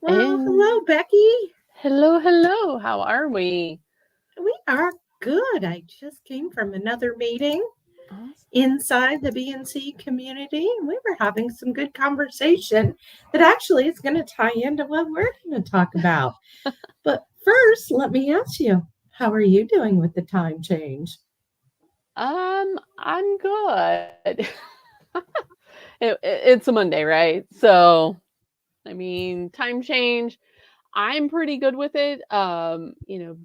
Well, And hello, Becky. hello. How are we? We are good. I just came from another meeting Awesome. inside the BNC community. We were having some good conversation that actually is going to tie into what we're going to talk about. But first, let me ask you, how are you doing with the time change? I'm good. It's a Monday, right? So, I mean, time change. I'm pretty good with it.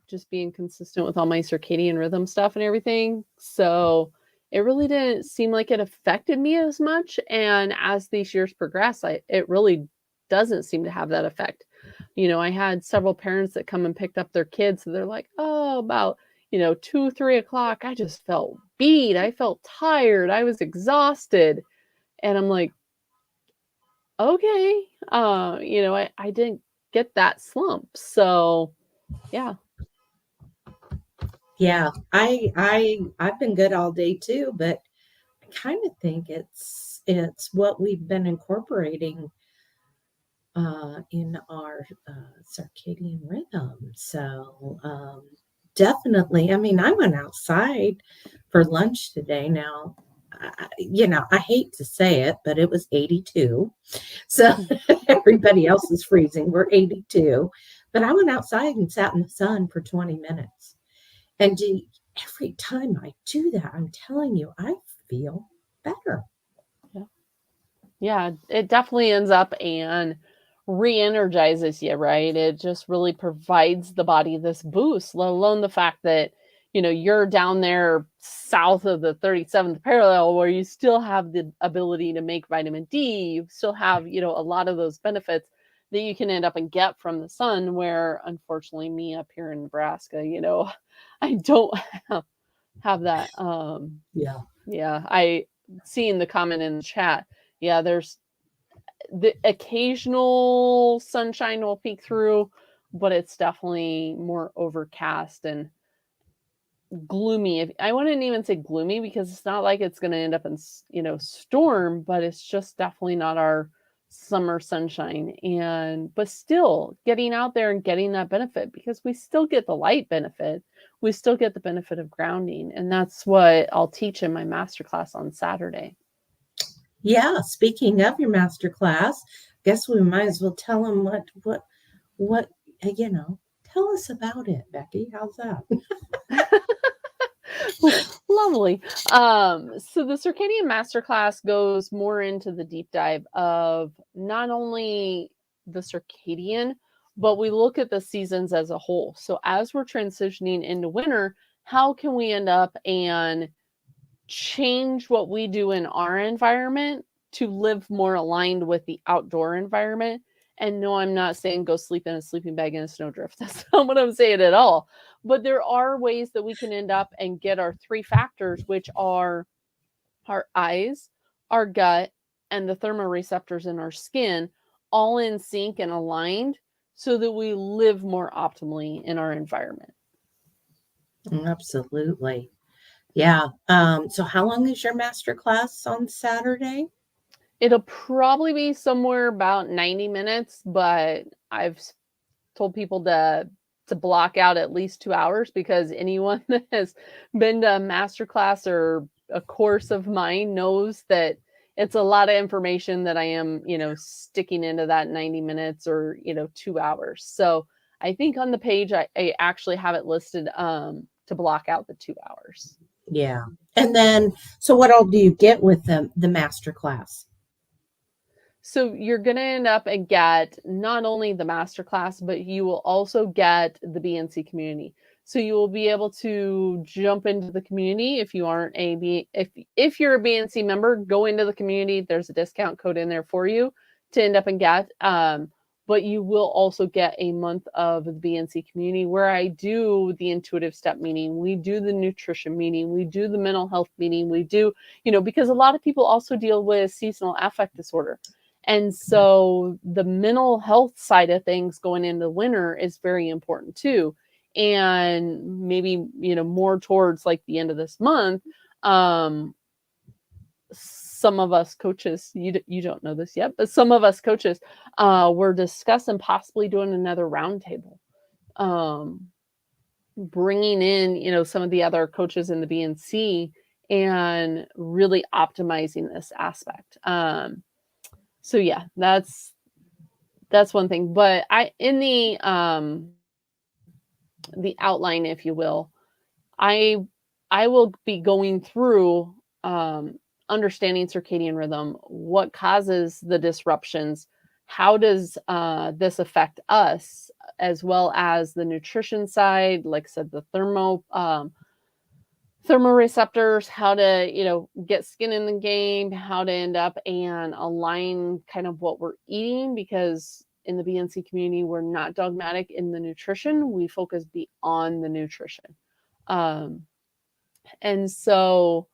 Just being consistent with all my circadian rhythm stuff and everything. So, it really didn't seem like it affected me as much. And as these years progress, it really doesn't seem to have that effect. I had several parents that come and picked up their kids, and they're like, "Oh, about 2, 3 o'clock, I just felt beat. I felt tired. I was exhausted." And I'm like, okay, I didn't get that slump. So yeah. Yeah, I've been good all day too, but I kind of think it's what we've been incorporating in our circadian rhythm. So definitely, I mean, I went outside for lunch today. Now, I hate to say it, but it was 82. So everybody else is freezing. We're 82. But I went outside and sat in the sun for 20 minutes. And every time I do that, I'm telling you, I feel better. Yeah. Yeah, it definitely ends up and re-energizes you, right? It just really provides the body this boost, let alone the fact that you're down there south of the 37th parallel where you still have the ability to make vitamin D. You still have a lot of those benefits that you can end up and get from the sun, where unfortunately me up here in Nebraska, I don't have that. Yeah. Yeah, I seen the comment in the chat. Yeah, there's the occasional sunshine will peek through, but it's definitely more overcast and gloomy. I wouldn't even say gloomy because it's not like it's going to end up in storm, but it's just definitely not our summer sunshine. And but still getting out there and getting that benefit, because we still get the light benefit, we still get the benefit of grounding, and that's what I'll teach in my masterclass on Saturday. Yeah, speaking of your master class, guess we might as well tell them what you know. Tell us about it, Becky. How's that? Lovely. So the circadian masterclass goes more into the deep dive of not only the circadian, but we look at the seasons as a whole. So as we're transitioning into winter, how can we end up and change what we do in our environment to live more aligned with the outdoor environment? And no, I'm not saying go sleep in a sleeping bag in a snowdrift. That's not what I'm saying at all. But there are ways that we can end up and get our three factors, which are our eyes, our gut, and the thermoreceptors in our skin, all in sync and aligned so that we live more optimally in our environment. Absolutely. Yeah. So how long is your master class on Saturday? It'll probably be somewhere about 90 minutes, but I've told people to block out at least 2 hours, because anyone that has been to a master class or a course of mine knows that it's a lot of information that I am, sticking into that 90 minutes or, 2 hours. So I think on the page I actually have it listed to block out the 2 hours. Yeah. And then so what all do you get with the master class? So you're going to end up and get not only the masterclass, but you will also get the BNC community. So you will be able to jump into the community if you aren't if you're a BNC member, go into the community. There's a discount code in there for you to end up and get. But you will also get a month of the BNC community where I do the intuitive step meeting, we do the nutrition meeting, we do the mental health meeting, we do, because a lot of people also deal with seasonal affect disorder. And so the mental health side of things going into winter is very important too. And maybe, more towards like the end of this month, some some of us coaches, you don't know this yet, but some of us coaches were discussing possibly doing another roundtable, bringing in, some of the other coaches in the BNC and really optimizing this aspect. So yeah, that's one thing. But in the outline, if you will, I will be going through understanding circadian rhythm, what causes the disruptions, how does this affect us, as well as the nutrition side, like I said, the thermoreceptors, how to get skin in the game, how to end up and align kind of what we're eating, because in the BNC community, we're not dogmatic in the nutrition. We focus beyond the nutrition. And so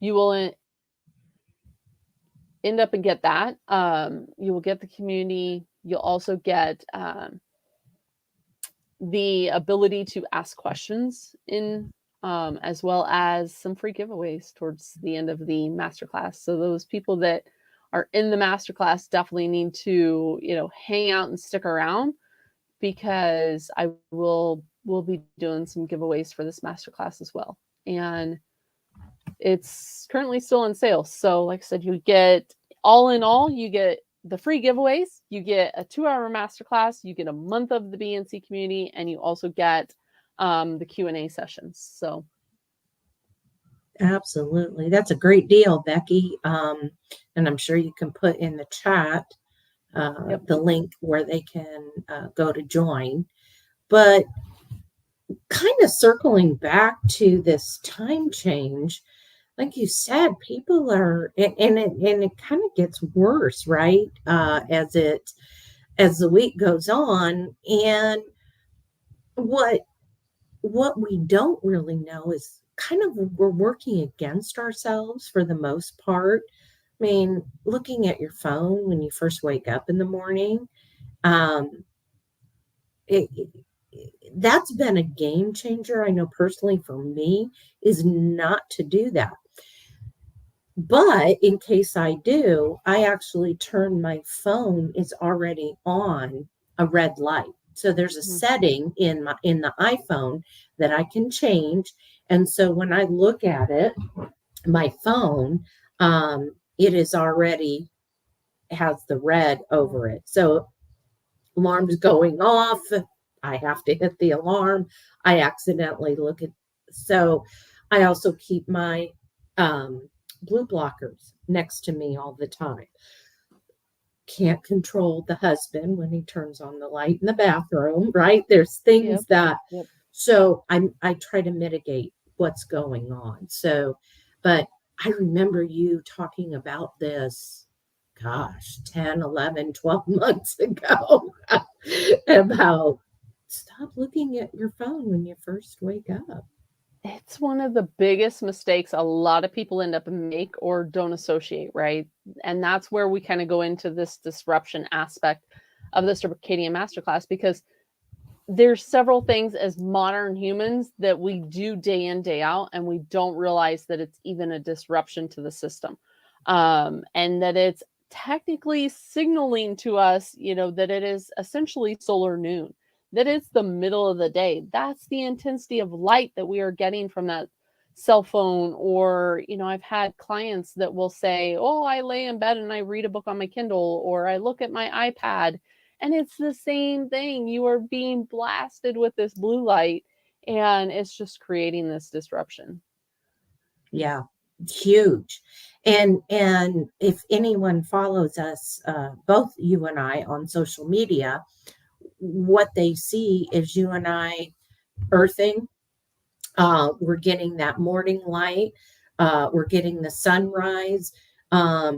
you will end up and get that. You will get the community. You'll also get the ability to ask questions as well as some free giveaways towards the end of the masterclass. So those people that are in the masterclass definitely need to, hang out and stick around, because I will be doing some giveaways for this masterclass as well. And it's currently still on sale. So like I said, you get, all in all, you get the free giveaways, you get a 2-hour masterclass, you get a month of the BNC community, and you also get the Q&A sessions. So Absolutely. That's a great deal, Becky. And I'm sure you can put in the chat yep. the link where they can go to join. But kind of circling back to this time change, like you said, people are, and it kind of gets worse, right? As the week goes on. And what we don't really know is kind of, we're working against ourselves for the most part. I mean, looking at your phone when you first wake up in the morning, it, that's been a game changer. I know personally for me is not to do that. But in case I do, I actually turn my phone, it's already on a red light. So there's a setting in the iPhone that I can change. And so when I look at it, my phone, it is already has the red over it. So alarm's going off. I have to hit the alarm. I accidentally look at, so I also keep my blue blockers next to me all the time. Can't control the husband when he turns on the light in the bathroom, right? There's things that, so I try to mitigate what's going on. So, but I remember you talking about this, gosh, 10, 11, 12 months ago about stop looking at your phone when you first wake up. It's one of the biggest mistakes a lot of people end up and make or don't associate, right? And that's where we kind of go into this disruption aspect of the circadian masterclass, because there's several things as modern humans that we do day in, day out, and we don't realize that it's even a disruption to the system. And that it's technically signaling to us, that it is essentially solar noon, that it's the middle of the day. That's the intensity of light that we are getting from that cell phone. Or, I've had clients that will say, oh, I lay in bed and I read a book on my Kindle, or I look at my iPad. And it's the same thing. You are being blasted with this blue light, and it's just creating this disruption. Yeah, huge. And if anyone follows us, both you and I on social media, what they see is you and I earthing. We're getting that morning light. We're getting the sunrise. But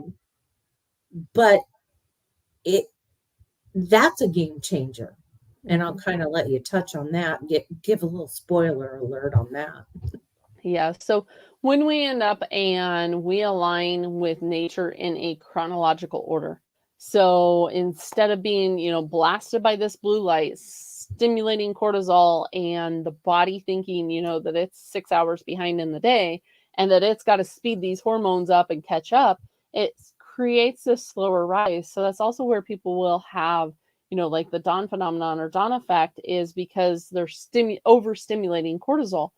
that's a game changer. And I'll kind of let you touch on that, give a little spoiler alert on that. Yeah. So when we end up and we align with nature in a chronological order. So instead of being, blasted by this blue light, stimulating cortisol, and the body thinking, that it's 6 hours behind in the day, and that it's got to speed these hormones up and catch up, it creates this slower rise. So that's also where people will have, like the dawn phenomenon or dawn effect, is because they're overstimulating cortisol.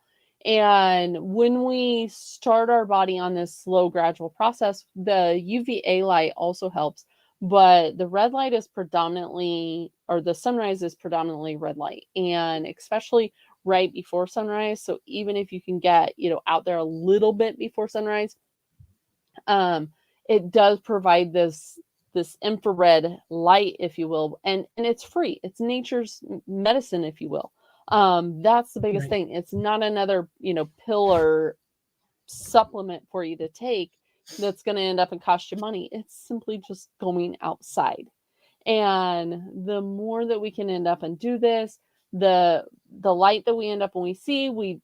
And when we start our body on this slow, gradual process, the UVA light also helps. But the red light is predominantly, or the sunrise is predominantly red light, and especially right before sunrise. So even if you can get, out there a little bit before sunrise, um, it does provide this infrared light, if you will, and it's free. It's nature's medicine, if you will. That's the biggest Right. thing. It's not another, pill or supplement for you to take that's going to end up and cost you money. It's simply just going outside. And the more that we can end up and do this, the light that we end up when we see, we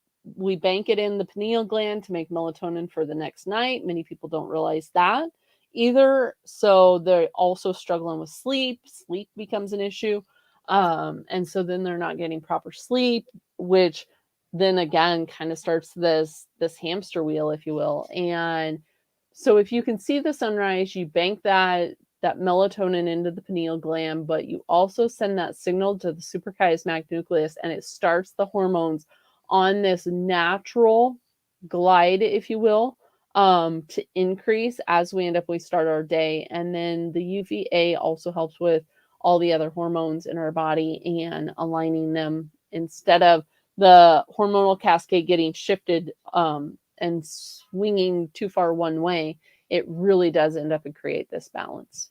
bank it in the pineal gland to make melatonin for the next night. Many people don't realize that either. So they're also struggling with sleep. Sleep becomes an issue. And so then they're not getting proper sleep, which then again kind of starts this hamster wheel, if you will. And so if you can see the sunrise, you bank that melatonin into the pineal gland, but you also send that signal to the suprachiasmatic nucleus, and it starts the hormones on this natural glide, if you will, to increase as we start our day. And then the UVA also helps with all the other hormones in our body and aligning them instead of the hormonal cascade getting shifted and swinging too far one way. It really does end up and create this balance.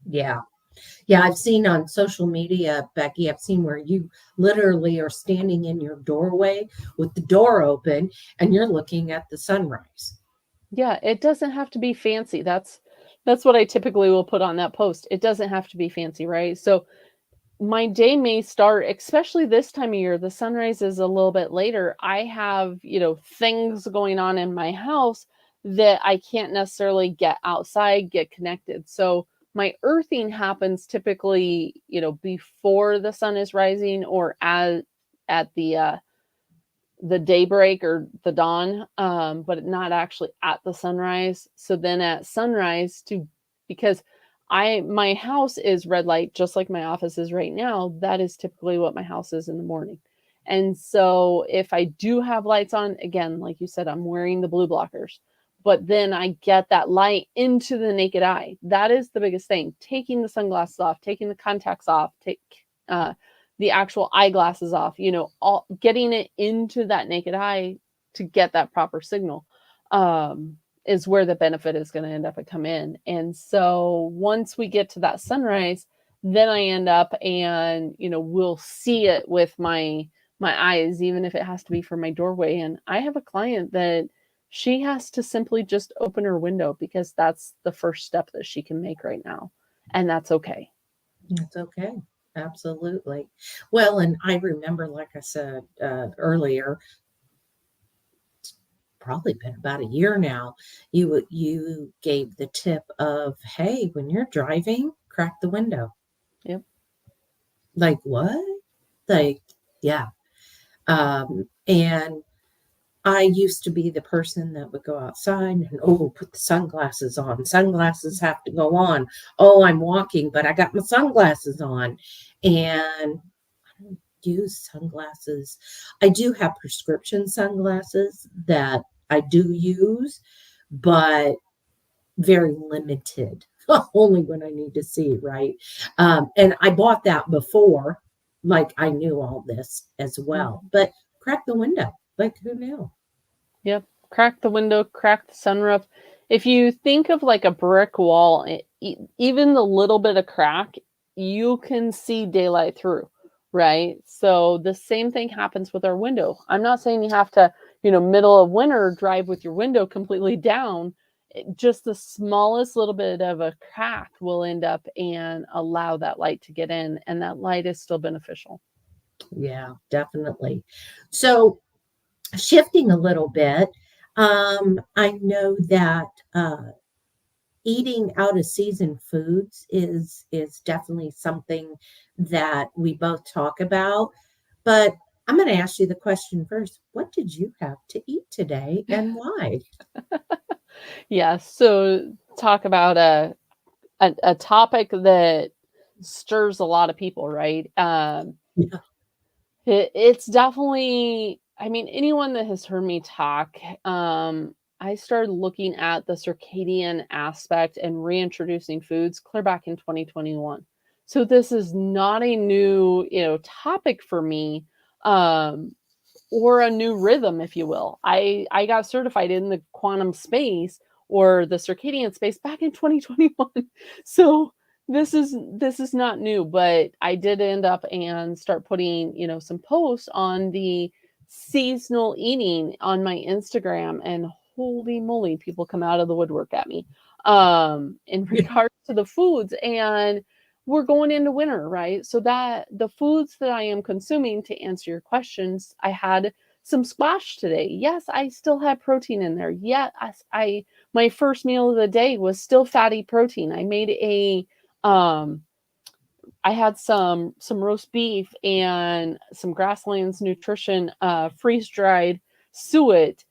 Yeah. Yeah, I've seen on social media, Becky, I've seen where you literally are standing in your doorway with the door open and you're looking at the sunrise. Yeah, it doesn't have to be fancy. That's what I typically will put on that post. It doesn't have to be fancy, right? So my day may start, especially this time of year, the sunrise is a little bit later. I have, things going on in my house that I can't necessarily get outside, get connected. So my earthing happens typically, before the sun is rising or at the daybreak or the dawn, but not actually at the sunrise. So then at sunrise, because my house is red light, just like my office is right now. That is typically what my house is in the morning. And so if I do have lights on, again, like you said, I'm wearing the blue blockers, but then I get that light into the naked eye. That is the biggest thing. Taking the sunglasses off, taking the contacts off, uh, the actual eyeglasses off, all getting it into that naked eye to get that proper signal, is where the benefit is going to end up and come in. And so once we get to that sunrise, then I end up and, we'll see it with my eyes, even if it has to be from my doorway. And I have a client that she has to simply just open her window because that's the first step that she can make right now. And that's okay. It's okay. Absolutely. Well, and I remember, like I said earlier, probably been about a year now, you gave the tip of, hey, when you're driving, crack the window. Yep. Like what? Like, yeah. And I used to be the person that would go outside and, oh, put the sunglasses on. Sunglasses have to go on. Oh, I'm walking, but I got my sunglasses on. And I don't use sunglasses. I do have prescription sunglasses that I do use, but very limited, only when I need to see, right? And I bought that before, like I knew all this as well. Mhm. But crack the window, like who knew? Yep. Crack the window, crack the sunroof. If you think of like a brick wall, even the little bit of crack, you can see daylight through, right? So the same thing happens with our window. I'm not saying you have to, middle of winter drive with your window completely down. Just the smallest little bit of a crack will end up and allow that light to get in, and that light is still beneficial. Yeah, definitely. So shifting a little bit, I know that eating out of season foods is definitely something that we both talk about. But I'm going to ask you the question first. What did you have to eat today and why? Yeah, so talk about a topic that stirs a lot of people, right? Yeah. It's definitely, I mean, anyone that has heard me talk, I started looking at the circadian aspect and reintroducing foods clear back in 2021. So this is not a new, topic for me. Um, or a new rhythm, if you will. I got certified in the quantum space or the circadian space back in 2021. So this is not new, but I did end up and start putting, some posts on the seasonal eating on my Instagram, and holy moly, people come out of the woodwork at me in Yeah. regards to the foods. And we're going into winter, right? So that the foods that I am consuming, to answer your questions, I had some squash today. Yes, I still had protein in there. Yeah, I my first meal of the day was still fatty protein. I made um I had some roast beef and some Grasslands Nutrition freeze dried suet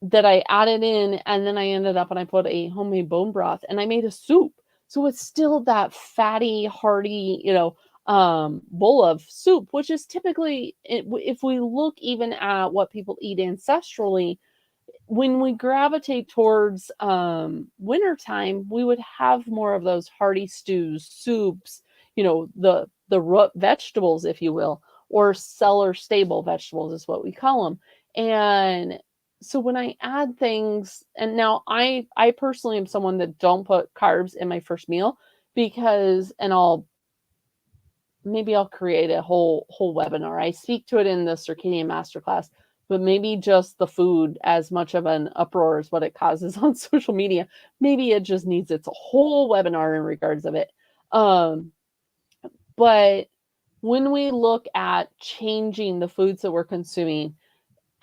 that I added in, and then I ended up and I put a homemade bone broth and I made a soup. So it's still that fatty, hearty, bowl of soup, which is typically, if we look even at what people eat ancestrally, when we gravitate towards wintertime, we would have more of those hearty stews, soups, the root vegetables, if you will, or cellar stable vegetables is what we call them. And so when I add things, and now I personally am someone that don't put carbs in my first meal because, and I'll create a whole webinar. I speak to it in the circadian masterclass, but maybe just the food, as much of an uproar as what it causes on social media, maybe it just needs its whole webinar in regards of it. Um, but when we look at changing the foods that we're consuming,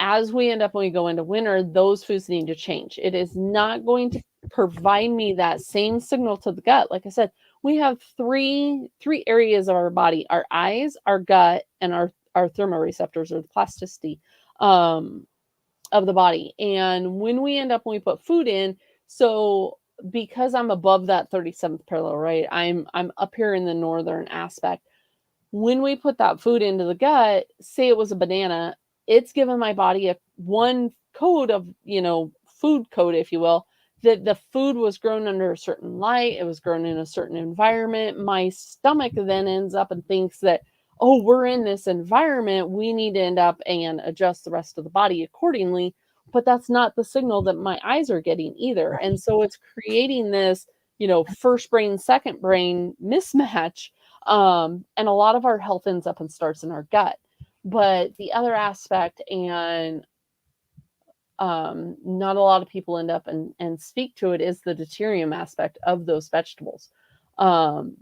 as we end up when we go into winter, those foods need to change. It is not going to provide me that same signal to the gut. Like I said, we have three areas of our body: our eyes, our gut, and our thermoreceptors, or the plasticity um, of the body. And when we end up when we put food in, so because I'm above that 37th parallel, right? I'm up here in the northern aspect. When we put that food into the gut, say it was a banana, it's given my body a one code of, food code, if you will, that the food was grown under a certain light, it was grown in a certain environment. My stomach then ends up and thinks that, oh, we're in this environment, we need to end up and adjust the rest of the body accordingly. But that's not the signal that my eyes are getting either. Right. And so it's creating this, first brain, second brain mismatch, and a lot of our health ends up and starts in our gut. But the other aspect, and not a lot of people end up and speak to it, is the deuterium aspect of those vegetables. Um,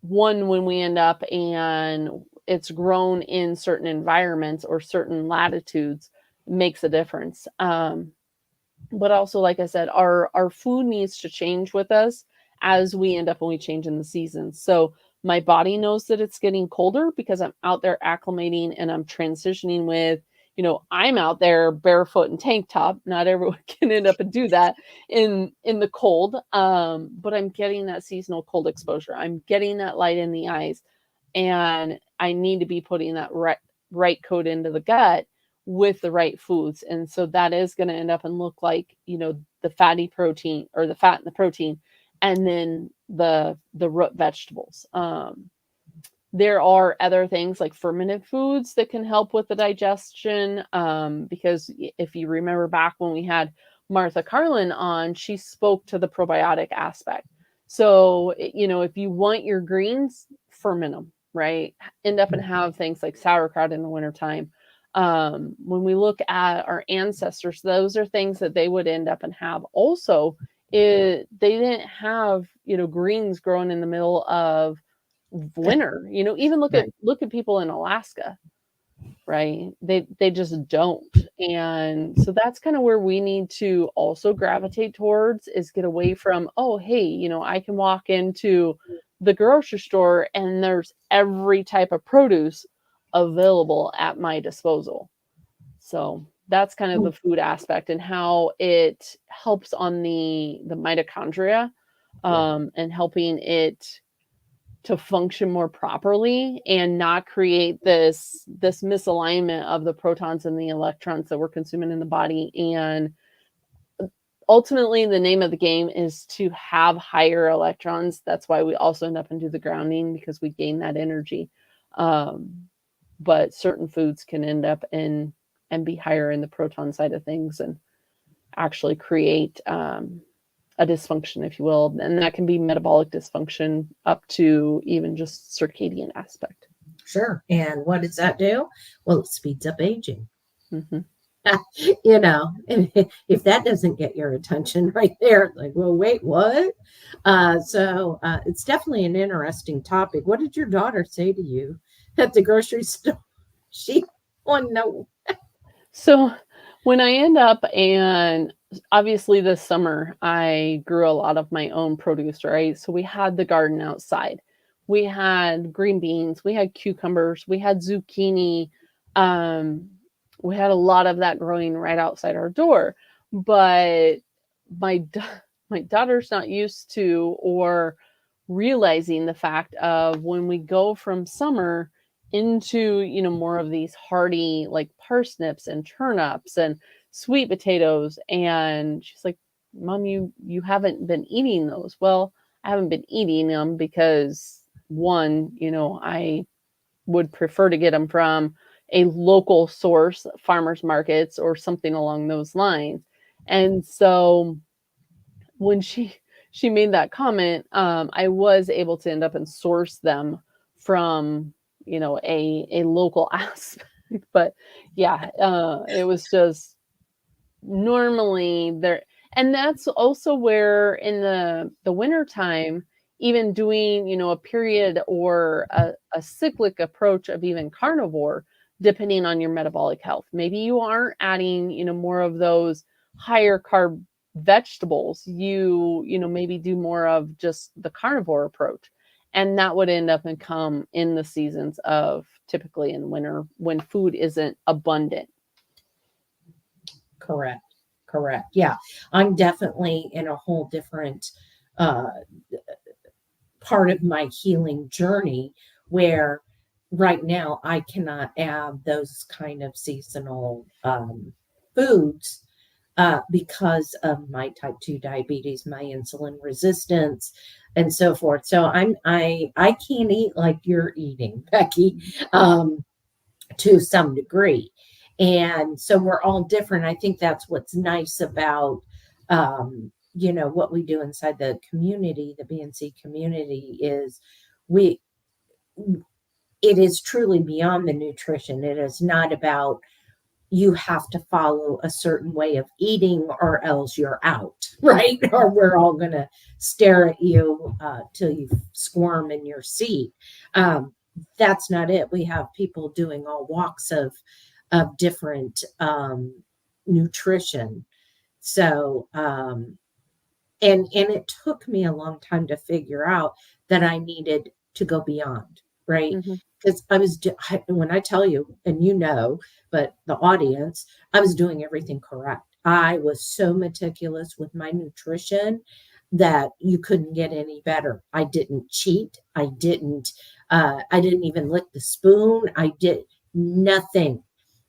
One, when we end up and it's grown in certain environments or certain latitudes, makes a difference. But also, like I said, our food needs to change with us as we end up when we change in the seasons. So my body knows that it's getting colder because I'm out there acclimating and I'm transitioning with, I'm out there barefoot and tank top. Not everyone can end up and do that in the cold. But I'm getting that seasonal cold exposure. I'm getting that light in the eyes, and I need to be putting that right code into the gut with the right foods. And so that is going to end up and look like, the fatty protein, or the fat and the protein, and then the root vegetables. There are other things like fermented foods that can help with the digestion, because if you remember back when we had Martha Carlin on, she spoke to the probiotic aspect. So, if you want your greens, ferment them, right? End up and have things like sauerkraut in the wintertime. When we look at our ancestors, those are things that they would end up and have also. They didn't have, greens growing in the middle of winter. Even look at Right. people in Alaska, right? They just don't. And so that's kind of where we need to also gravitate towards, is get away from, oh, hey, I can walk into the grocery store and there's every type of produce available at my disposal. So that's kind of the food aspect and how it helps on the mitochondria, and helping it to function more properly and not create this misalignment of the protons and the electrons that we're consuming in the body. And ultimately, the name of the game is to have higher electrons. That's why we also end up and do the grounding, because we gain that energy. But certain foods can end up in and be higher in the proton side of things and actually create a dysfunction, if you will. And that can be metabolic dysfunction up to even just circadian aspect. Sure. And what does that do? Well, it speeds up aging. Mm-hmm. You know, and if that doesn't get your attention right there, like, well, wait, what? So it's definitely an interesting topic. What did your daughter say to you at the grocery store? She, oh no. So when I end up, and obviously this summer, I grew a lot of my own produce, right? So we had the garden outside. We had green beans, we had cucumbers, we had zucchini. Um, we had a lot of that growing right outside our door. But my my daughter's not used to or realizing the fact of when we go from summer into, more of these hardy like parsnips and turnips and sweet potatoes. And she's like, Mom, you haven't been eating those. Well, I haven't been eating them because, one, I would prefer to get them from a local source, farmers markets or something along those lines. And so when she made that comment, I was able to end up and source them from, a local aspect. But yeah, it was just normally there. And that's also where in the winter time, even doing, a period or a cyclic approach of even carnivore, depending on your metabolic health, maybe you aren't adding, more of those higher carb vegetables. You maybe do more of just the carnivore approach, and that would end up and come in the seasons of typically in winter when food isn't abundant. Correct. Correct. Yeah. I'm definitely in a whole different uh, part of my healing journey where right now I cannot add those kind of seasonal foods because of my type 2 diabetes, my insulin resistance, and so forth. So I can't eat like you're eating, Becky, um, to some degree. And so we're all different. I think that's what's nice about what we do inside the community, the BNC community, is we it is truly beyond the nutrition. It is not about you have to follow a certain way of eating or else you're out, right? Or we're all going to stare at you till you squirm in your seat. That's not it. We have people doing all walks of different nutrition. So, and it took me a long time to figure out that I needed to go beyond, right? Mm-hmm. Because when I tell you, and but the audience, I was doing everything correct. I was so meticulous with my nutrition that you couldn't get any better. I didn't cheat. I didn't even lick the spoon. I did nothing.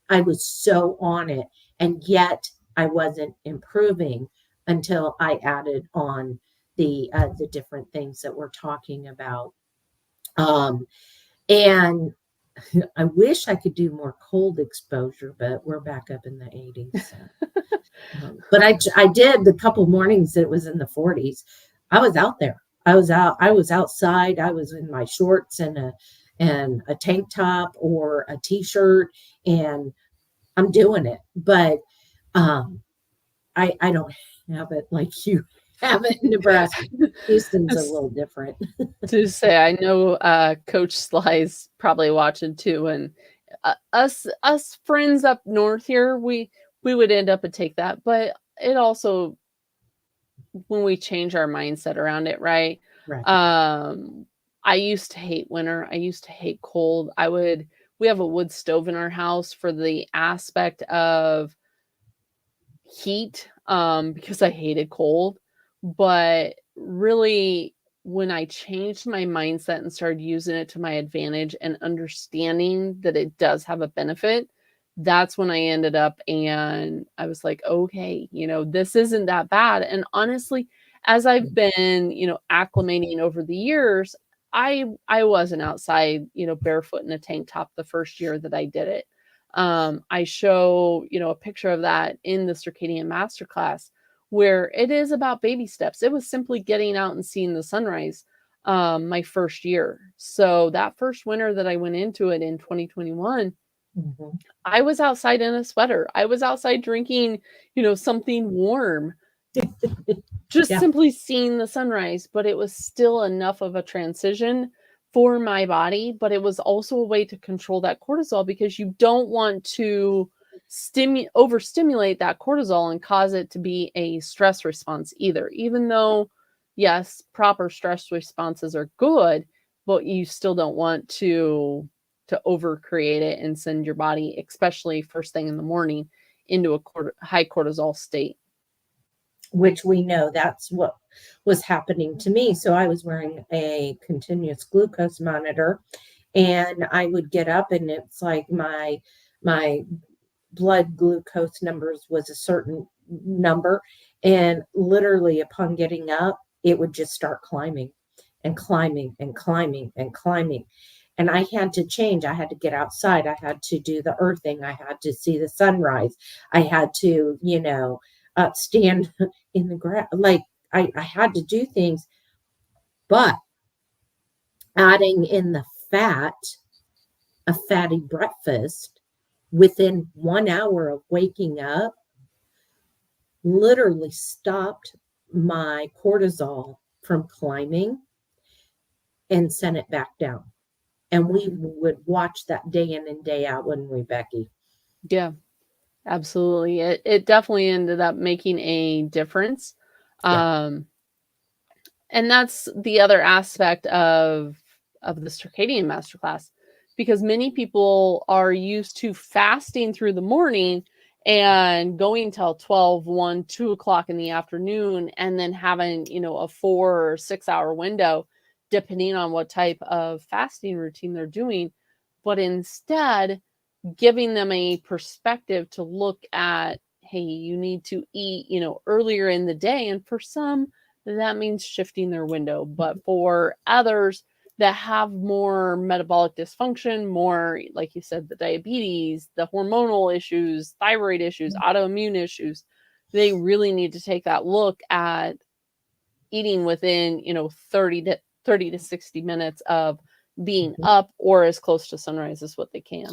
I was so on it. And yet I wasn't improving until I added on the different things that we're talking about. Um, and I wish I could do more cold exposure, but we're back up in the 80s. So. But I did the couple mornings that it was in the 40s. I was out there. I was out. I was outside. I was in my shorts and a tank top or a t-shirt, and I'm doing it. But um, I don't have it like you have it in Nebraska. Houston's a little different. To say, I know Coach Sly's probably watching too, and us friends up north here, we would end up and take that, but it also, when we change our mindset around it, right? Right. I used to hate winter. I used to hate cold. I would we have a wood stove in our house for the aspect of heat, because I hated cold. But really, when I changed my mindset and started using it to my advantage and understanding that it does have a benefit, that's when I ended up and I was like, okay, this isn't that bad. And honestly, as I've been, acclimating over the years, I wasn't outside, barefoot in a tank top the first year that I did it. I show, a picture of that in the Circadian Masterclass, where it is about baby steps. It was simply getting out and seeing the sunrise, my first year. So that first winter that I went into it in 2021, Mhm. I was outside in a sweater. I was outside drinking, something warm, just Yeah. simply seeing the sunrise, but it was still enough of a transition for my body, but it was also a way to control that cortisol, because you don't want to overstimulate that cortisol and cause it to be a stress response either. Even though, yes, proper stress responses are good, but you still don't want to over create it and send your body, especially first thing in the morning, into a high cortisol state. Which we know that's what was happening to me. So I was wearing a continuous glucose monitor, and I would get up and it's like my blood glucose numbers was a certain number, and literally upon getting up it would just start climbing and climbing and climbing and climbing. And I had to change. I had to get outside. I had to do the earthing. I had to see the sunrise. I had to, stand in the grass. Like I had to do things, but adding in the fat, a fatty breakfast within 1 hour of waking up literally stopped my cortisol from climbing and sent it back down. And we would watch that day in and day out, wouldn't we, Becky? Yeah. Absolutely. It definitely ended up making a difference. Yeah. Um, and that's the other aspect of the circadian masterclass, because many people are used to fasting through the morning and going till 12, 1, 2 o'clock in the afternoon, and then having, a 4 or 6 hour window, depending on what type of fasting routine they're doing. But instead, giving them a perspective to look at, hey, you need to eat, earlier in the day. And for some, that means shifting their window. But for others that have more metabolic dysfunction, more, like you said, the diabetes, the hormonal issues, thyroid issues, autoimmune issues, they really need to take that look at eating within, 30 to 60 minutes of being Mhm. up, or as close to sunrise as what they can.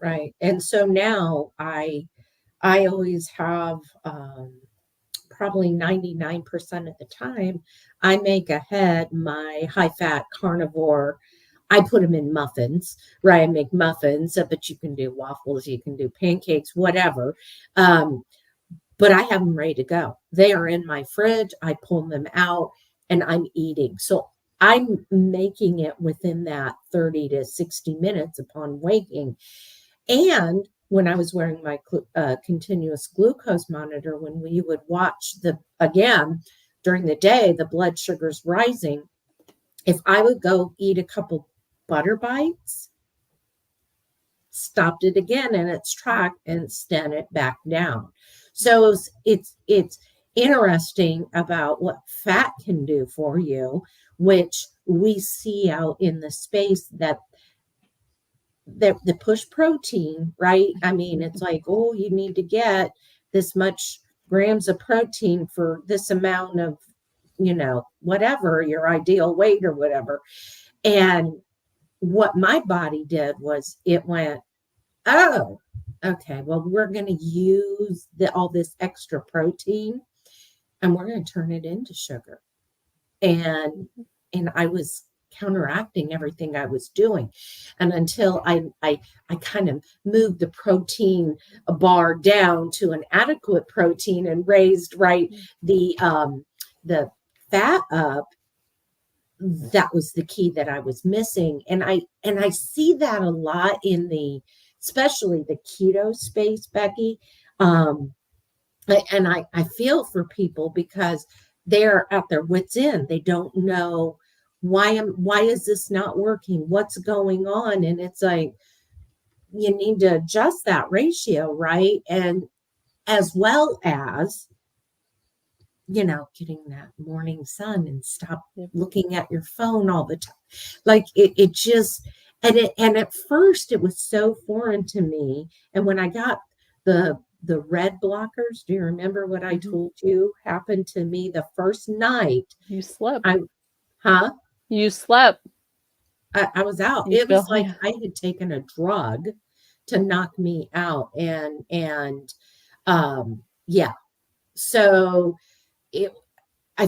Right. And so now I always have probably 99% of the time I make ahead my high fat carnivore. I put them in muffins, right? I make muffins, but you can do waffles, you can do pancakes, whatever. Um, but I have them ready to go. They are in my fridge. I pull them out and I'm eating. So I'm making it within that 30 to 60 minutes upon waking. And when I was wearing my continuous glucose monitor, when we would watch again, during the day, the blood sugars rising, if I would go eat a couple butter bites, stopped it again in its track and sent it back down. So it's interesting about what fat can do for you, which we see out in the space that the push protein, right? I mean, it's like, oh, you need to get this much grams of protein for this amount of, whatever your ideal weight or whatever. And what my body did was it went, oh, okay, well, we're going to use all this extra protein and we're going to turn it into sugar. And I was counteracting everything I was doing. And until I kind of moved the protein bar down to an adequate protein and raised the fat up, that was the key that I was missing. And I see that a lot in especially the keto space, Becky. Um, and I feel for people because they're at their wits' end. They don't know why is this not working? What's going on? And it's like you need to adjust that ratio, right? And as well as getting that morning sun and stop Yep. looking at your phone all the time. Like it just, and at first it was so foreign to me. And when I got the red blockers, do you remember what I told you happened to me the first night? You slept. I, huh? You slept. I was out. You It feel, was like yeah. I had taken a drug to knock me out. Yeah. So it I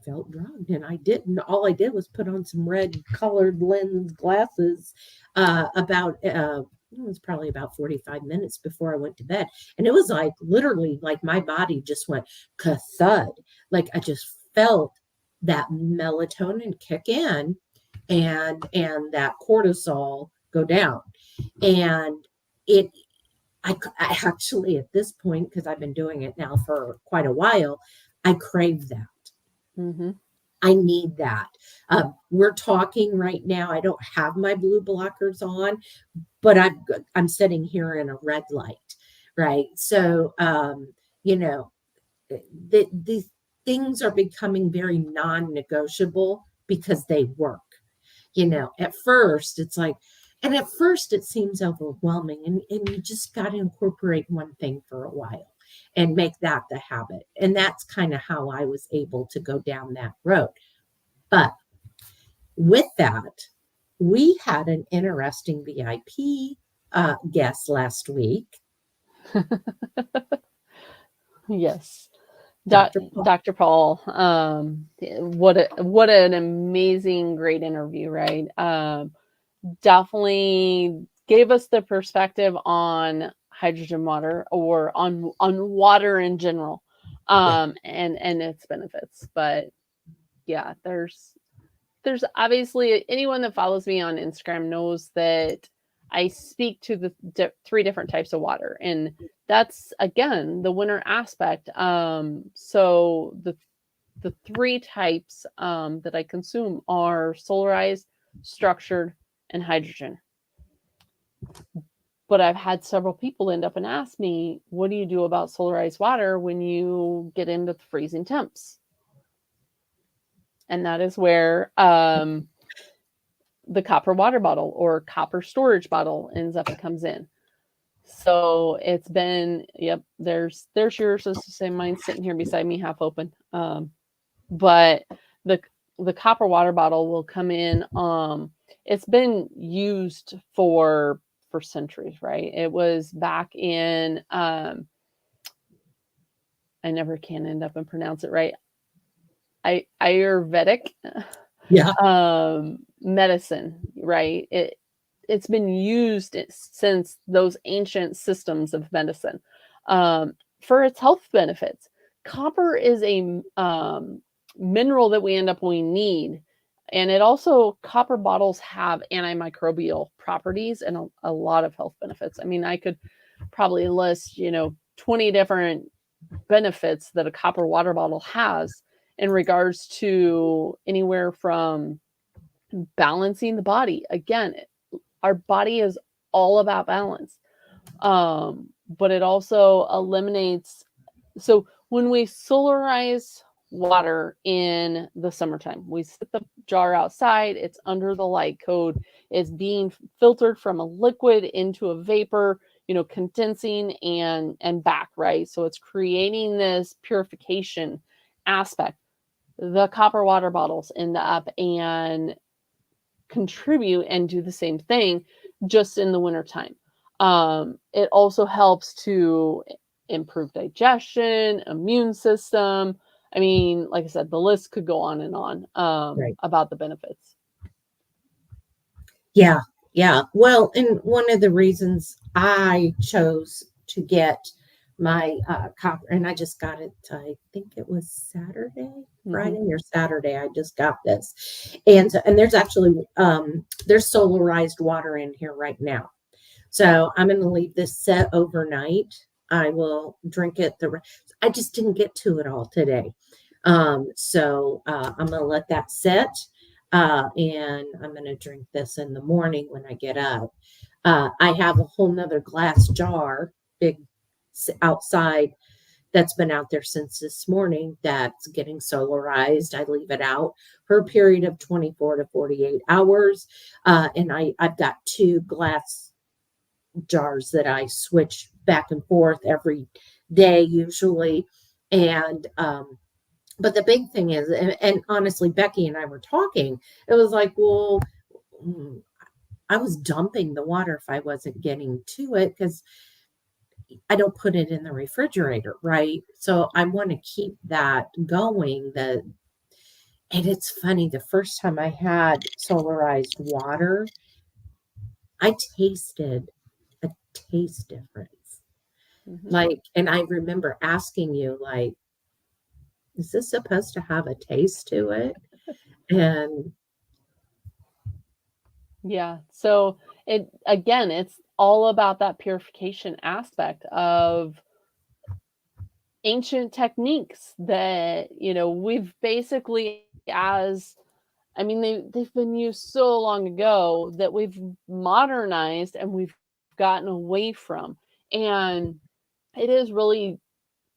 felt drugged and I didn't. All I did was put on some red colored lens glasses it was probably about 45 minutes before I went to bed. And it was like literally like my body just went thud. Like I just felt that melatonin kick in and that cortisol go down. And it I actually at this point, because I've been doing it now for quite a while, I crave that. Mm-hmm. I need that. We're talking right now. I don't have my blue blockers on, but I'm sitting here in a red light, right? So, these things are becoming very non-negotiable because they work. At first it's like, and at first it seems overwhelming, and you just got to incorporate one thing for a while and make that the habit. And that's kind of how I was able to go down that road. But with that, we had an interesting VIP guest last week, Yes. Dr. Paul. Dr. Paul, what an amazing, great interview, right? Definitely gave us the perspective on hydrogen water or on water in general, and its benefits. But yeah, there's obviously anyone that follows me on Instagram knows that I speak to the three different types of water, and that's again the winter aspect. So the three types that I consume are solarized, structured, and hydrogen. But I've had several people end up and ask me, what do you do about solarized water when you get into the freezing temps? And that is where the copper water bottle or copper storage bottle ends up and comes in. So it's been, yep, there's yours. As to say, mine's sitting here beside me, half open. But the copper water bottle will come in. It's been used for centuries, right? It was back in I never can end up and pronounce it right. Ayurvedic medicine, right? It's been used since those ancient systems of medicine for its health benefits. Copper is a mineral that we need. And it also, copper bottles have antimicrobial properties and a lot of health benefits. I mean, I could probably list, 20 different benefits that a copper water bottle has in regards to anywhere from balancing the body. Again, our body is all about balance. But it also eliminates. So when we solarize water in the summertime, we set the jar outside, it's under the light code, it's being filtered from a liquid into a vapor, condensing and back, right? So it's creating this purification aspect. The copper water bottles end up and contribute and do the same thing just in the wintertime. It also helps to improve digestion, immune system. I mean, like I said, the list could go on and on Right. about the benefits. Yeah. Yeah. Well, and one of the reasons I chose to get my copper, and I just got it. I think it was Saturday, Mm-hmm. Friday or Saturday. I just got this, and there's actually there's solarized water in here right now. So I'm going to leave this set overnight. I will drink it. I just didn't get to it all today, so I'm going to let that set, and I'm going to drink this in the morning when I get up. I have a whole nother glass jar, big outside that's been out there since this morning that's getting solarized. I leave it out for a period of 24 to 48 hours. And I've got two glass jars that I switch back and forth every day, usually. And, but the big thing is, and honestly, Becky and I were talking, it was like, well, mm, I was dumping the water if I wasn't getting to it because I don't put it in the refrigerator, right? So I want to keep that going. And it's funny, the first time I had solarized water, I tasted a taste difference. Mm-hmm. Like, and I remember asking you, like, is this supposed to have a taste to it? And Yeah. So it again, it's all about that purification aspect of ancient techniques that, we've basically as I mean they've been used so long ago that we've modernized and we've gotten away from. And it is really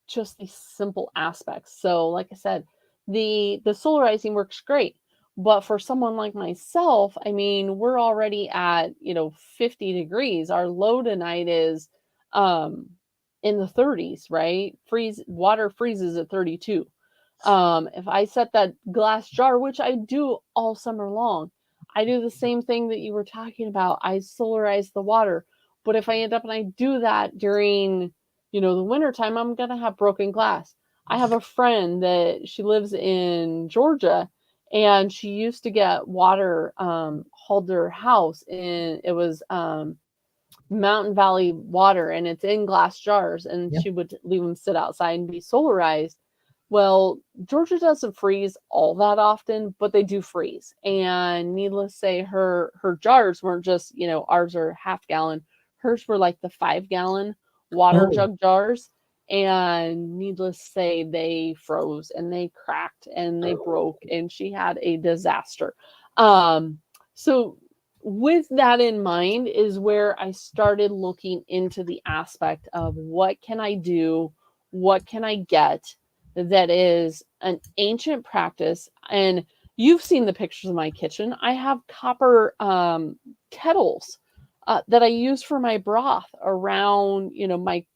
just these simple aspects. So, like I said, the solarizing works great, but for someone like myself, I mean, we're already at 50 degrees. Our low tonight is um in the 30s, right? Freeze water freezes at 32. If I set that glass jar, which I do all summer long, I do the same thing that you were talking about. I solarize the water. But if I end up and I do that during, the wintertime, I'm going to have broken glass. I have a friend that she lives in Georgia and she used to get water hauled to her house, and it was Mountain Valley water, and it's in glass jars, and yeah. she would leave them sit outside and be solarized. Well, Georgia doesn't freeze all that often, but they do freeze. And needless to say, her jars weren't just, ours are half gallon. Hers were like the 5 gallon water Oh, jug jars. And needless to say, they froze and they cracked and they broke, and she had a disaster. So with that in mind is where I started looking into the aspect of what can I do, what can I get that is an ancient practice. And you've seen the pictures of my kitchen. I have copper kettles that I use for my broth around,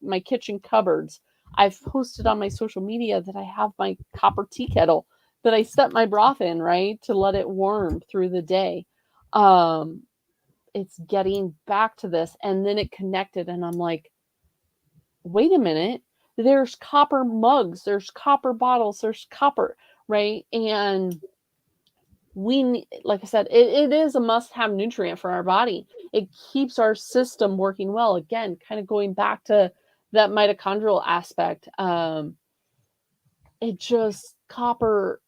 my kitchen cupboards. I've posted on my social media that I have my copper tea kettle that I set my broth in, right, to let it warm through the day. Um, it's getting back to this, and then it connected, and I'm like, wait a minute, there's copper mugs, there's copper bottles, there's copper, right? And like I said, it is a must have nutrient for our body. It keeps our system working well. Again, kind of going back to that mitochondrial aspect. It just copper,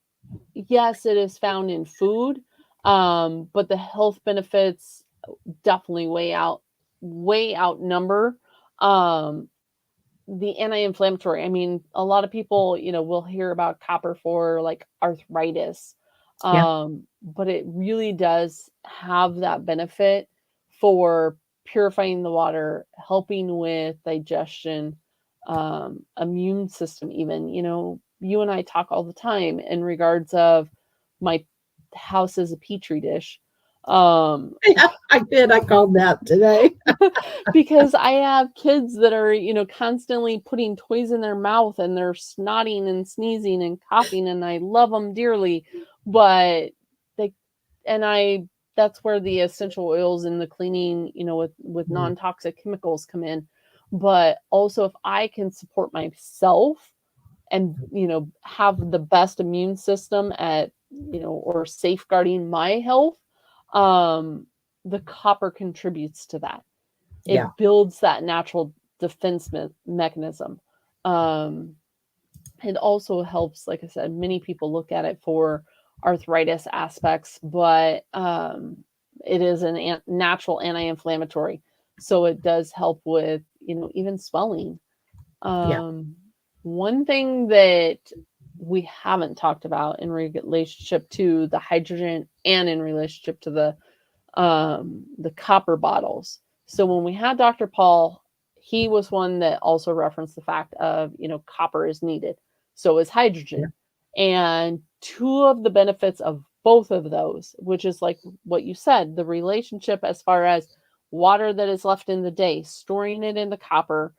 yes, it is found in food, but the health benefits definitely way outnumber um the anti-inflammatory. I mean, a lot of people, will hear about copper for like arthritis. yeah. But it really does have that benefit for purifying the water, helping with digestion, immune system even. You and I talk all the time in regards of my house as a petri dish. Um, Yeah, I did. I called that today. because I have kids that are, constantly putting toys in their mouth and they're snotting and sneezing and coughing, and I love them dearly, but they and I that's where the essential oils and the cleaning, with Mm, non-toxic chemicals come in. But also if I can support myself and, have the best immune system at, or safeguarding my health, um the copper contributes to that. yeah. It builds that natural defense mechanism. Um, it also helps, like I said, many people look at it for arthritis aspects, but it is a natural anti-inflammatory. So it does help with, even swelling. Yeah. Um, One thing that we haven't talked about in relationship to the hydrogen and in relationship to the copper bottles. So when we had Dr. Paul, he was one that also referenced the fact of, copper is needed. So is Yeah. hydrogen. And two of the benefits of both of those, which is like what you said, the relationship as far as water that is left in the day, storing it in the copper.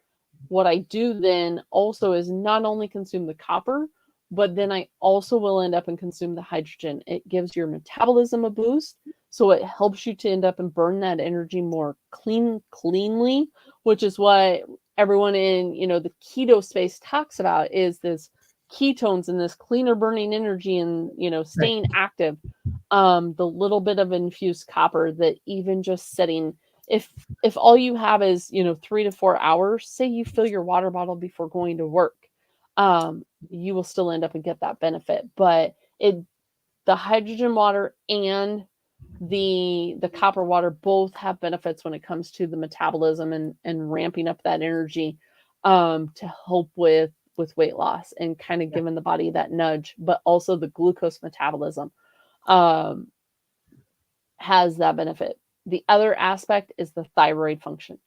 What I do then also is not only consume the copper, but then I also will end up and consume the hydrogen. It gives your metabolism a boost, so it helps you to end up and burn that energy more cleanly, which is what everyone in, the keto space talks about, is this ketones and this cleaner burning energy and, Right. staying active. The little bit of infused copper that even just sitting, if all you have is, 3 to 4 hours, say you fill your water bottle before going to work, you will still end up and get that benefit. But the hydrogen water and the copper water both have benefits when it comes to the metabolism and ramping up that energy, to help with weight loss and kind of Yeah. giving the body that nudge, but also the glucose metabolism um, has that benefit. The other aspect is the thyroid function.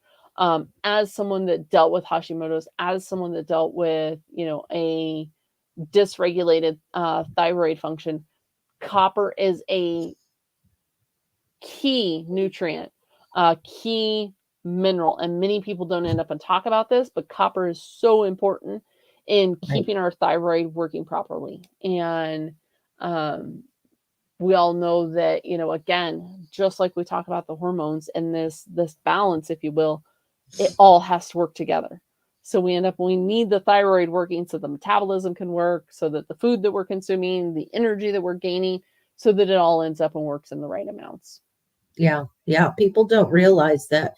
As someone that dealt with Hashimoto's, as someone that dealt with, a dysregulated thyroid function, copper is a key nutrient, key mineral. And many people don't end up and talk about this, but copper is so important in Right. keeping our thyroid working properly. And um, we all know that, again, just like we talk about the hormones and this balance, if you will, it all has to work together. So we need the thyroid working so the metabolism can work, so that the food that we're consuming, the energy that we're gaining, so that it all ends up and works in the right amounts. Yeah. Yeah. People don't realize that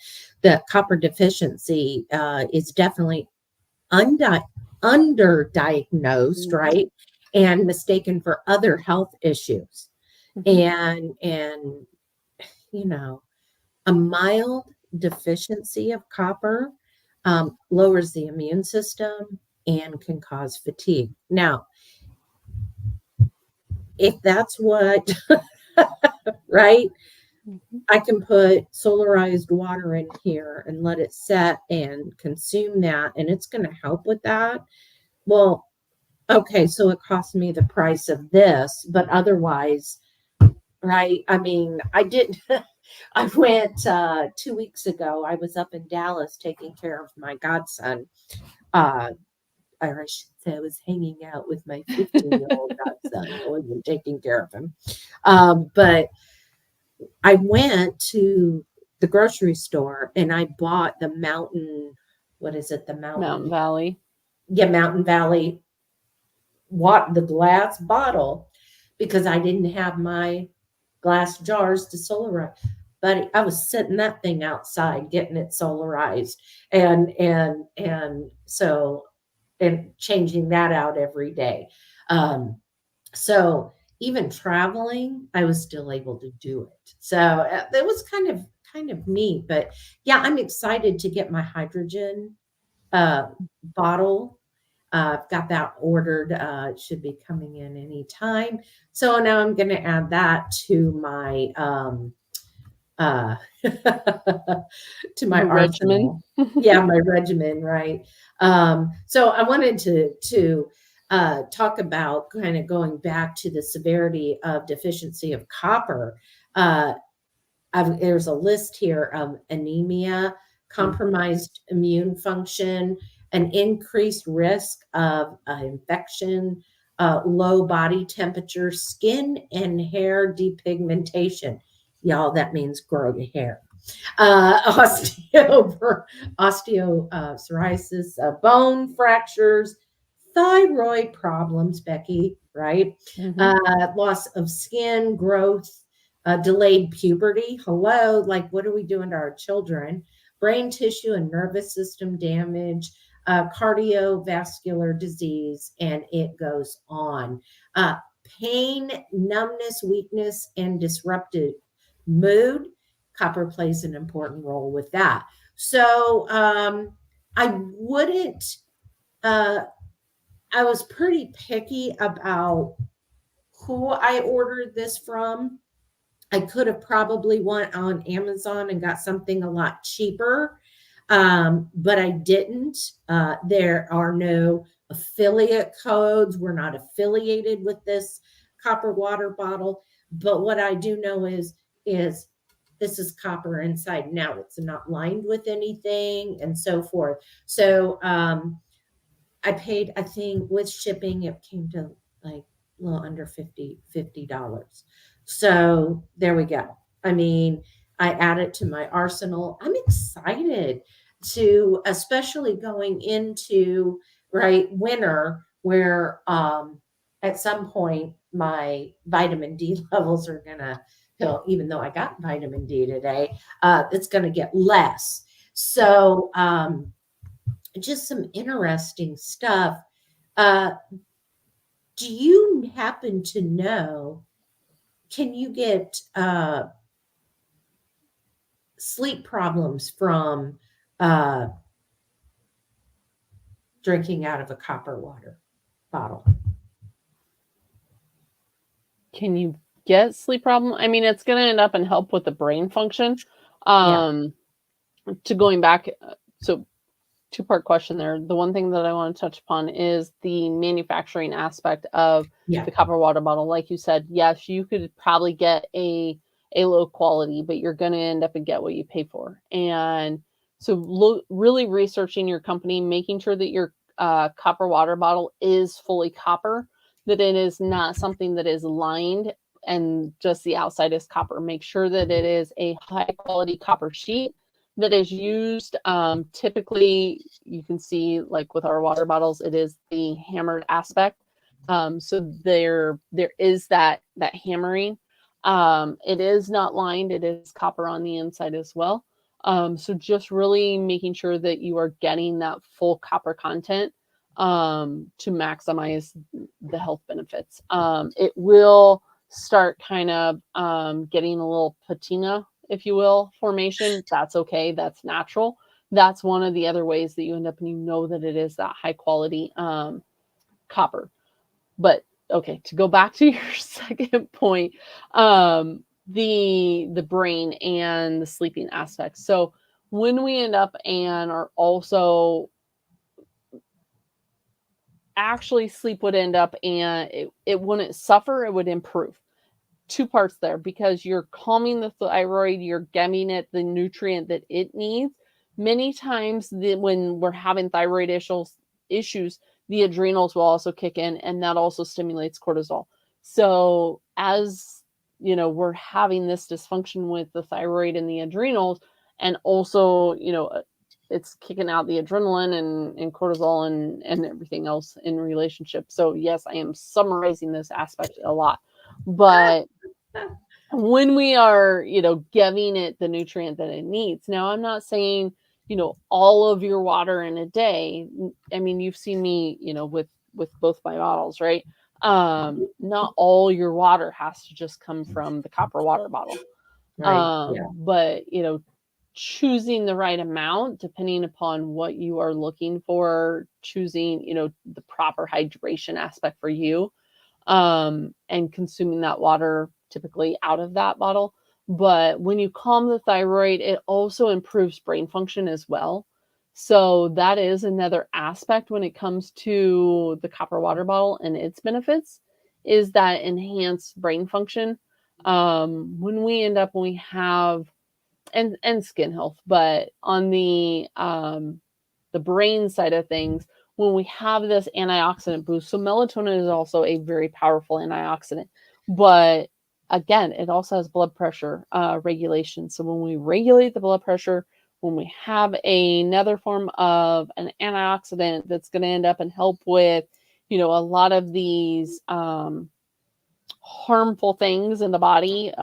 copper deficiency is definitely underdiagnosed, Mm-hmm. right? And mistaken for other health issues. Mm-hmm. And you know, a mild deficiency of copper lowers the immune system and can cause fatigue. Now, if that's what, right, Mm-hmm. I can put solarized water in here and let it set and consume that, and it's going to help with that. Well, okay, so it cost me the price of this, but otherwise, right? I mean, I did. I went 2 weeks ago. I was up in Dallas taking care of my godson. Uh, or I should say, I was hanging out with my 15-year-old godson. I wasn't taking care of him. But I went to the grocery store and I bought the mountain, what is it? The Mountain mountain, Valley. yeah, Mountain Valley, what, the glass bottle, because I didn't have my glass jars to solarize. But I was sitting that thing outside getting it solarized, and so and changing that out every day. So even traveling, I was still able to do it. So it was kind of neat. But yeah, I'm excited to get my hydrogen uh, bottle. I've got that ordered. It should be coming in any time. So now I'm going to add that to my uh, to my Regimen. arsenal. Yeah, my regimen, right? So I wanted to talk about kind of going back to the severity of deficiency of copper. Uh, there's a list here of anemia, compromised immune function, an increased risk of infection, low body temperature, skin and hair depigmentation. Y'all, that means growing hair. Osteoporosis, bone fractures, thyroid problems, Becky, right? Mm-hmm. Loss of skin growth, delayed puberty. Hello, like what are we doing to our children? Brain tissue and nervous system damage, cardiovascular disease, and it goes on. Uh, Pain, numbness, weakness, and disrupted mood. Copper plays an important role with that. So I wouldn't, uh, I was pretty picky about who I ordered this from. I could have probably went on Amazon and got something a lot cheaper, but I didn't. There are no affiliate codes. We're not affiliated with this copper water bottle. But what I do know is this is copper inside and out. It's not lined with anything and so forth. So I paid, I think with shipping, it came to like a little under $50. So there we go. I mean, I add it to my arsenal. I'm excited to, especially going into right winter where at some point my vitamin D levels are gonna go, even though I got vitamin D today, it's gonna get less. So just some interesting stuff. Uh, do you happen to know? Can you get sleep problems from uh, drinking out of a copper water bottle? Can you get sleep problem? I mean, it's going to end up and help with the brain function. Yeah, To going back, so two-part question there. The one thing that I want to touch upon is the manufacturing aspect of yeah, the copper water bottle. Like you said, yes, you could probably get a low quality, but you're going to end up and get what you pay for. And so really researching your company, making sure that your copper water bottle is fully copper, that it is not something that is lined and just the outside is copper. Make sure that it is a high quality copper sheet that is used. Typically, you can see like with our water bottles, it is the hammered aspect. So there is that hammering. It is not lined; it is copper on the inside as well. So just really making sure that you are getting that full copper content to maximize the health benefits. It will start kind of getting a little patina, if you will, formation. That's okay. That's natural. That's one of the other ways that you end up and you know that it is that high quality copper. But okay, to go back to your second point, the brain and the sleeping aspect. So when we end up and are also actually sleep would end up and it wouldn't suffer, it would improve. Two parts there because you're calming the thyroid, you're giving it the nutrient that it needs. Many times when we're having thyroid issues, the adrenals will also kick in and that also stimulates cortisol. So as you know, we're having this dysfunction with the thyroid and the adrenals, and also, you know, it's kicking out the adrenaline and cortisol and everything else in relationship. So yes, I am summarizing this aspect a lot, but when we are, you know, giving it the nutrient that it needs. Now, I'm not saying, you know, all of your water in a day. I mean, you've seen me, you know, with both my bottles, right? Not all your water has to just come from the copper water bottle. right. Yeah, But, you know, choosing the right amount depending upon what you are looking for, choosing, you know, the proper hydration aspect for you, and consuming that water typically out of that bottle. But when you calm the thyroid, it also improves brain function as well. So that is another aspect when it comes to the copper water bottle and its benefits is that enhanced brain function. When we end up when we have and skin health, but on the brain side of things, when we have this antioxidant boost, so melatonin is also a very powerful antioxidant, but again, it also has blood pressure regulation. So when we regulate the blood pressure, when we have another form of an antioxidant that's going to end up and help with, you know, a lot of these harmful things in the body,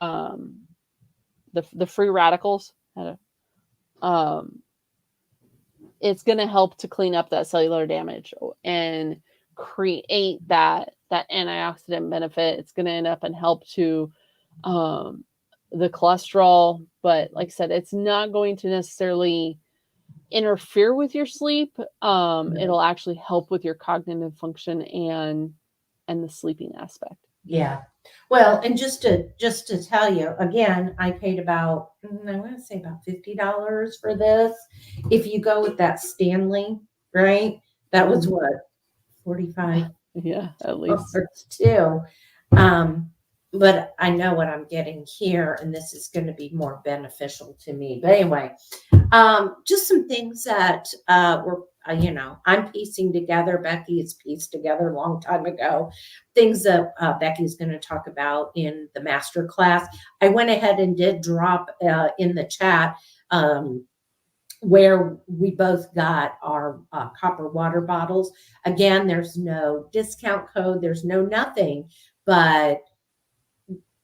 the free radicals, um, it's going to help to clean up that cellular damage and create that antioxidant benefit. It's going to end up and help to um, the cholesterol, but like I said, it's not going to necessarily interfere with your sleep. Right. It'll actually help with your cognitive function and the sleeping aspect. Yeah. Well, and just to tell you again, I paid about I want to say about $50 for this. If you go with that Stanley, right? That was Mhm. what, 45 Yeah, at least. dollars too. Um, but I know what I'm getting here, and this is going to be more beneficial to me. But anyway, just some things that were, I'm piecing together. Becky has pieced together a long time ago. Things that Becky's going to talk about in the master class. I went ahead and did drop in the chat where we both got our copper water bottles. Again, there's no discount code, there's no nothing, but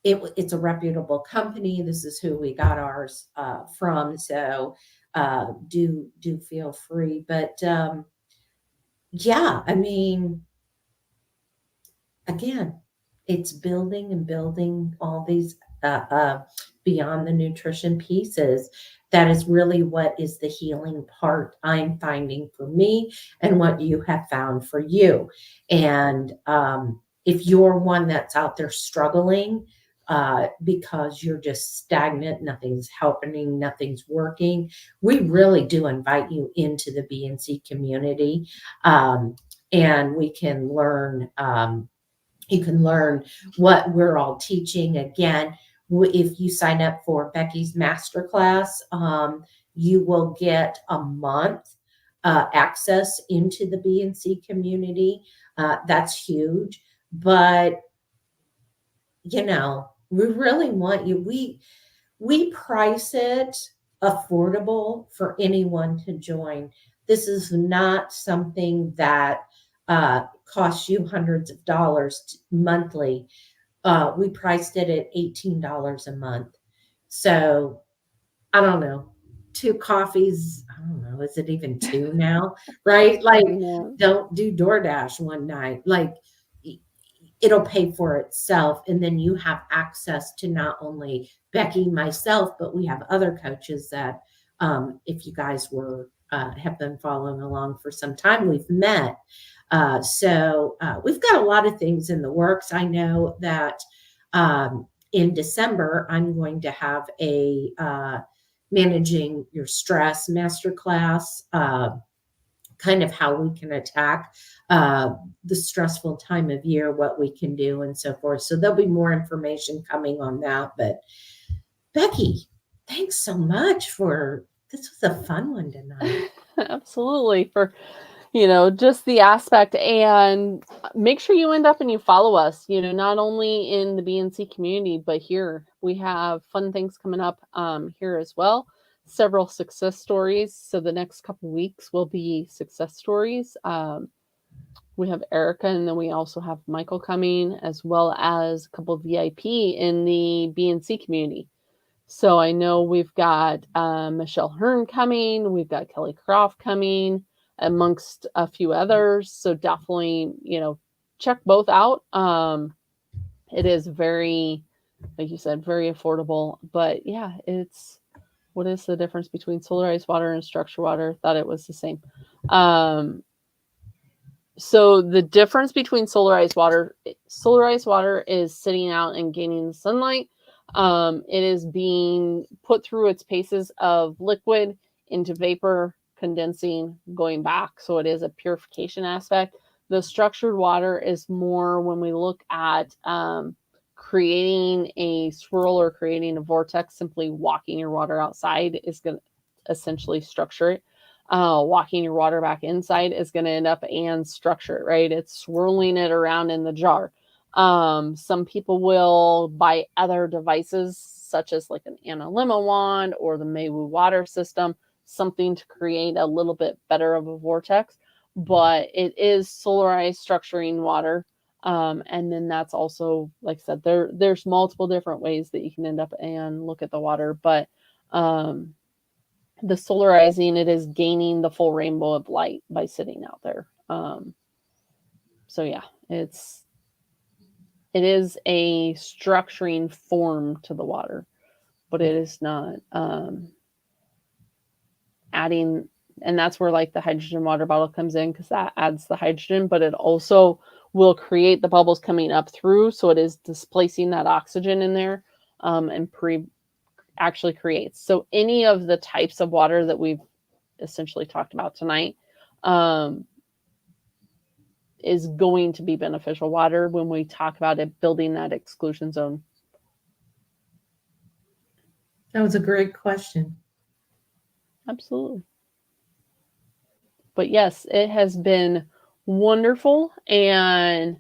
it's a reputable company. This is who we got ours from. So do feel free. But yeah, I mean, again, it's building and building all these beyond the nutrition pieces. That is really what is the healing part I'm finding for me and what you have found for you. And if you're one that's out there struggling because you're just stagnant, nothing's happening, nothing's working, we really do invite you into the BNC community. And we can learn you can learn what we're all teaching. Again, if you sign up for Becky's masterclass, you will get a month access into the BNC community. That's huge. But we really want you. We price it affordable for anyone to join. This is not something that costs you hundreds of dollars monthly. We priced it at $18 a month. So I don't know, two coffees. I don't know. Is it even two now? Right? Like, Yeah. don't do DoorDash one night. Like, it'll pay for itself. And then you have access to not only Becky, myself, but we have other coaches that, if you guys have been following along for some time, we've met. So we've got a lot of things in the works. I know that in December, I'm going to have a managing your stress masterclass. Kind of how we can attack uh, the stressful time of year, what we can do, and so forth. So there'll be more information coming on that. But Becky, thanks so much for this was a fun one tonight. Absolutely. For just the aspect, and make sure you end up and you follow us, not only in the BNC community, but here we have fun things coming up here as well. Several success stories. So the next couple weeks will be success stories. We have Erica, and then we also have Michael coming, as well as a couple of VIP in the BNC community. So I know we've got Michelle Hearn coming, we've got Kelly Croft coming, amongst a few others. So definitely, check both out. It is very, like you said, very affordable. But yeah, what is the difference between solarized water and structured water? Thought it was the same. So the difference between solarized water is sitting out and gaining the sunlight. It is being put through its paces of liquid into vapor, condensing, going back. So it is a purification aspect. The structured water is more when we look at creating a swirl or creating a vortex. Simply walking your water outside is going to essentially structure it. Walking your water back inside is going to end up and structure it, right? It's swirling it around in the jar. Some people will buy other devices, such as like an Analima wand or the Mewu water system, something to create a little bit better of a vortex. But it is solarized structuring water. And then that's also, like I said, there's multiple different ways that you can end up and look at the water. But the solarizing, it is gaining the full rainbow of light by sitting out there. So yeah, it is a structuring form to the water, but it is not adding. And that's where like the hydrogen water bottle comes in, because that adds the hydrogen, but it also will create the bubbles coming up through, so it is displacing that oxygen in there, and actually creates. So any of the types of water that we've essentially talked about tonight is going to be beneficial water when we talk about it building that exclusion zone. That was a great question. Absolutely. But yes, it has been wonderful, and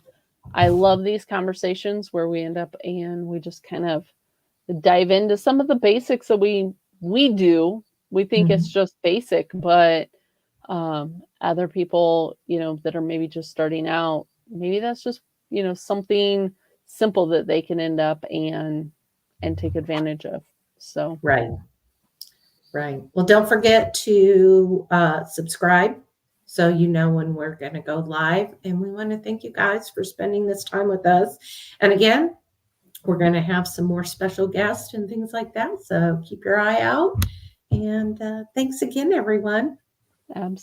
I love these conversations where we end up and we just kind of dive into some of the basics that we do. We think it's just basic, but other people, that are maybe just starting out, maybe that's just, something simple that they can end up and take advantage of. So Right. Well, don't forget to subscribe so you know when we're going to go live. And we want to thank you guys for spending this time with us. And again, we're going to have some more special guests and things like that. So keep your eye out. And thanks again, everyone. absolutely.